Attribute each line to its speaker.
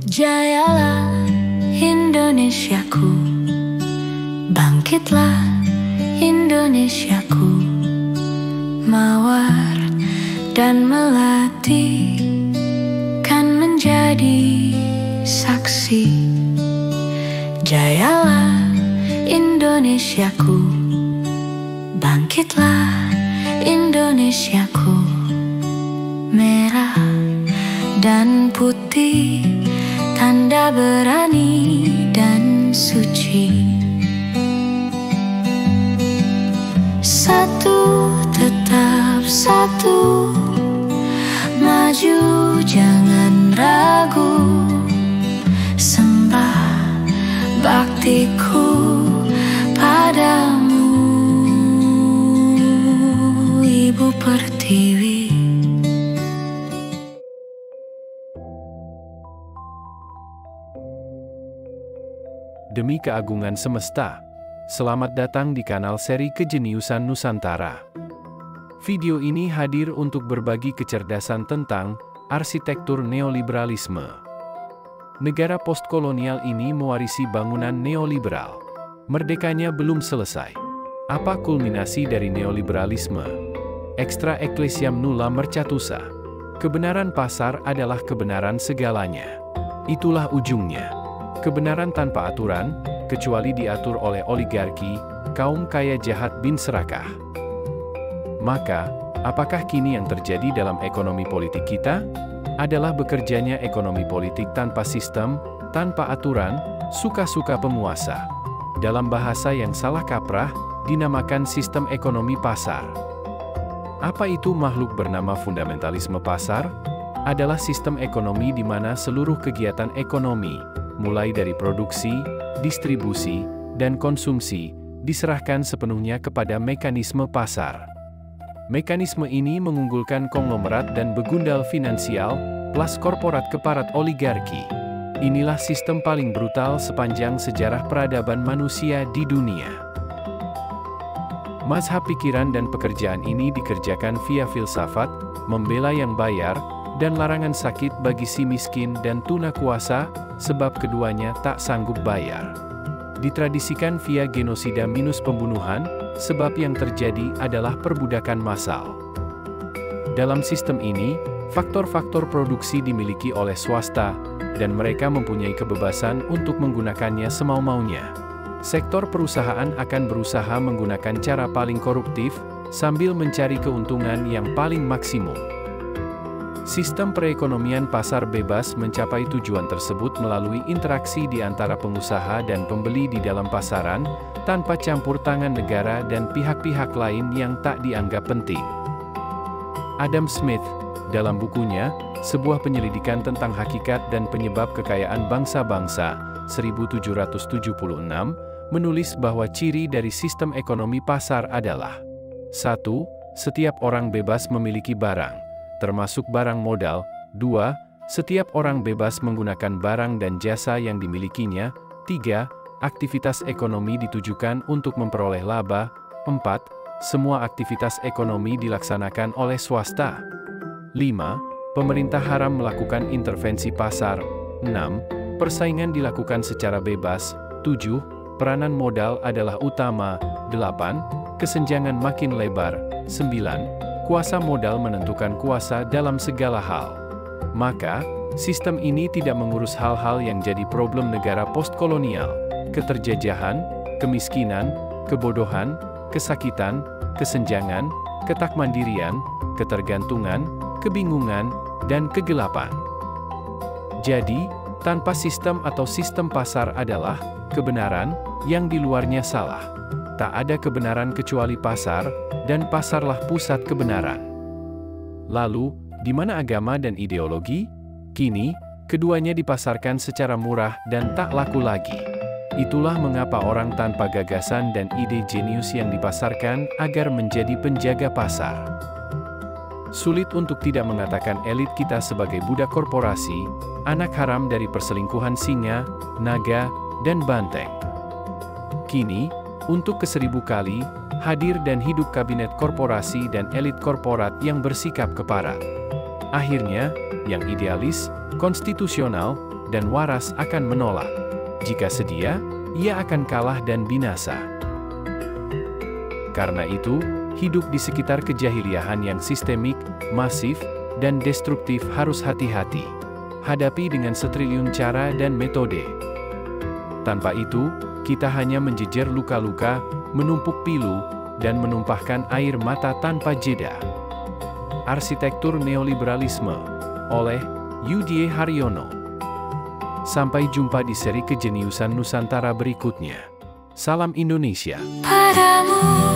Speaker 1: Jayalah Indonesiaku, bangkitlah Indonesiaku, mawar dan melati kan menjadi saksi. Jayalah Indonesiaku, bangkitlah Indonesiaku, merah dan putih, tanda berani dan suci. Satu, tetap satu, maju jangan ragu, sembah baktiku padamu, Ibu Pertiwi.
Speaker 2: Demi keagungan semesta, selamat datang di kanal seri Kejeniusan Nusantara. Video ini hadir untuk berbagi kecerdasan tentang arsitektur neoliberalisme. Negara postkolonial ini mewarisi bangunan neoliberal. Merdekanya belum selesai. Apa kulminasi dari neoliberalisme? Extra ecclesiam nulla mercatusa. Kebenaran pasar adalah kebenaran segalanya. Itulah ujungnya. Kebenaran tanpa aturan, kecuali diatur oleh oligarki, kaum kaya jahat bin serakah. Maka, apakah kini yang terjadi dalam ekonomi politik kita? Adalah bekerjanya ekonomi politik tanpa sistem, tanpa aturan, suka-suka penguasa. Dalam bahasa yang salah kaprah, dinamakan sistem ekonomi pasar. Apa itu makhluk bernama fundamentalisme pasar? Adalah sistem ekonomi di mana seluruh kegiatan ekonomi, mulai dari produksi, distribusi, dan konsumsi, diserahkan sepenuhnya kepada mekanisme pasar. Mekanisme ini mengunggulkan konglomerat dan begundal finansial, plus korporat keparat oligarki. Inilah sistem paling brutal sepanjang sejarah peradaban manusia di dunia. Mazhab pikiran dan pekerjaan ini dikerjakan via filsafat, membela yang bayar, dan larangan sakit bagi si miskin dan tuna kuasa, sebab keduanya tak sanggup bayar. Ditradisikan via genosida minus pembunuhan, sebab yang terjadi adalah perbudakan massal. Dalam sistem ini, faktor-faktor produksi dimiliki oleh swasta, dan mereka mempunyai kebebasan untuk menggunakannya semau-maunya. Sektor perusahaan akan berusaha menggunakan cara paling koruptif, sambil mencari keuntungan yang paling maksimum. Sistem perekonomian pasar bebas mencapai tujuan tersebut melalui interaksi di antara pengusaha dan pembeli di dalam pasaran, tanpa campur tangan negara dan pihak-pihak lain yang tak dianggap penting. Adam Smith, dalam bukunya, Sebuah Penyelidikan tentang Hakikat dan Penyebab Kekayaan Bangsa-Bangsa, 1776, menulis bahwa ciri dari sistem ekonomi pasar adalah 1. Setiap orang bebas memiliki barang, termasuk barang modal. 2. Setiap orang bebas menggunakan barang dan jasa yang dimilikinya. 3. Aktivitas ekonomi ditujukan untuk memperoleh laba. 4. Semua aktivitas ekonomi dilaksanakan oleh swasta. 5. Pemerintah haram melakukan intervensi pasar. 6. Persaingan dilakukan secara bebas. 7. Peranan modal adalah utama. 8. Kesenjangan makin lebar. 9. Kuasa modal menentukan kuasa dalam segala hal. Maka, sistem ini tidak mengurus hal-hal yang jadi problem negara postkolonial, keterjajahan, kemiskinan, kebodohan, kesakitan, kesenjangan, ketakmandirian, ketergantungan, kebingungan, dan kegelapan. Jadi, tanpa sistem atau sistem pasar adalah kebenaran yang di luarnya salah. Tak ada kebenaran kecuali pasar, dan pasarlah pusat kebenaran. Lalu, di mana agama dan ideologi? Kini, keduanya dipasarkan secara murah dan tak laku lagi. Itulah mengapa orang tanpa gagasan dan ide jenius yang dipasarkan agar menjadi penjaga pasar. Sulit untuk tidak mengatakan elit kita sebagai budak korporasi, anak haram dari perselingkuhan singa, naga, dan banteng. Kini, untuk ke-1000 kali, hadir dan hidup kabinet korporasi dan elit korporat yang bersikap keparat. Akhirnya, yang idealis, konstitusional, dan waras akan menolak. Jika sedia, ia akan kalah dan binasa. Karena itu, hidup di sekitar kejahiliahan yang sistemik, masif, dan destruktif harus hati-hati. Hadapi dengan setriliun cara dan metode. Tanpa itu, kita hanya menjejer luka-luka, menumpuk pilu, dan menumpahkan air mata tanpa jeda. Arsitektur Neoliberalisme, oleh Yudhye Haryono. Sampai jumpa di seri Kejeniusan Nusantara berikutnya. Salam Indonesia.
Speaker 1: Padamu